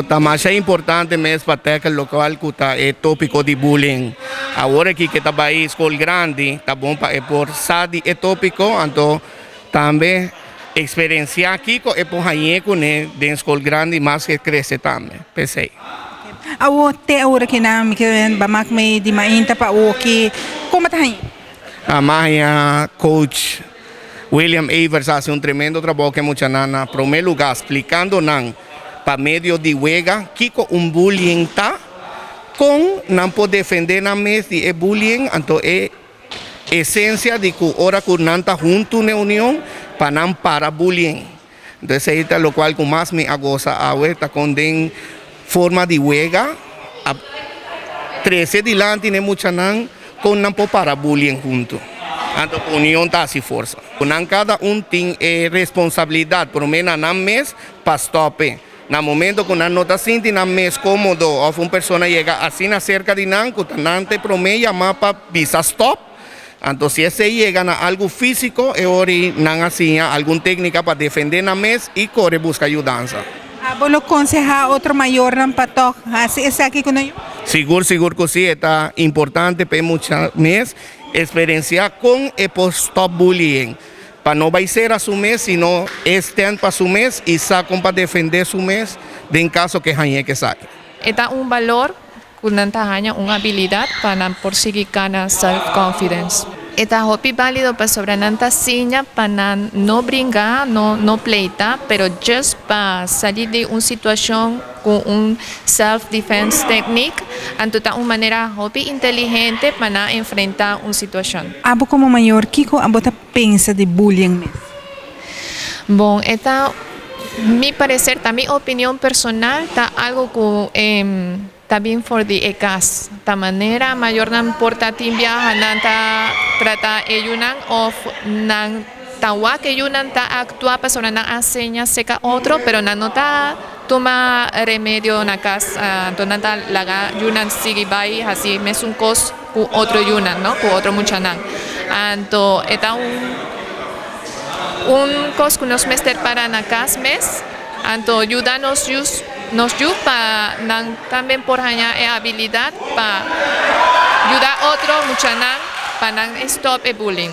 Tamasha é importante mesmo para que o local que é tópico de bullying. Agora que está aí escola grande, tá bom para por sadi é tópico, então também experienciar aqui é por aí né de escola grande mais que cresce também, pensei. Awo te ora que na me que bamak me di mainta pa o que como tá aí? A minha coach William Evers hace un tremendo trabajo que mucha nana, en primer lugar, explicando nan para medio de huelga, kiko un bullying ta, con nan po defender na mes de bullying, anto esencia de que ora que nanta junto na unión para nan para bullying. Entonces ahí está lo cual que más me agoza a vuelta con den forma de huelga, a 13 delante ne mucha nan con nan po para bullying junto. Anto união está se força. Cada tem responsabilidade, por menos na mês para stop. No momento que não está sentindo na mês cômodo, ou uma pessoa chega assim na cerca de não, que não te promete chamar para visa stop. Então se esse chega a algo físico, é hora não assim alguma técnica para defender na mês e corre buscar ajudança. Bolo aconsejar outro maior não para tocar, assim esse aqui com nós. Seguro que sim, está importante para muitas mês. Experienciar com e stop bullying. Para não vai ser a su mês, sino estén para su mês e sacam para defender su mês, em caso que hanya que saque. Esta valor, hanya una habilidad para conseguir ganar self-confidence. Esta hobby válido para sobre nanta sinya para no brincar, no pleita, pero just para salir de una situación con un self-defense technique, ante una manera hobby inteligente para enfrentar una situación. Abo como maior, Kiko, abo ta pensa de bullying mesmo? Bom, esta, mi parecer, mi opinión personal, está algo que también for the ekas. Ta manera mayor nan porta timbia nanta trata eyunan of nan tawa que yunan ta actúa para nan enseña seca otro, pero nan nota toma remedio na casa, donanta laga yunan sigue bai así mesun cos ku otro yunan, no, ku otro muchanan. Anto eta un cos que nos mester para na cas mes, anto ayuda nos para también por hanya habilidad para ayudar a otro muchanan para stop el bullying.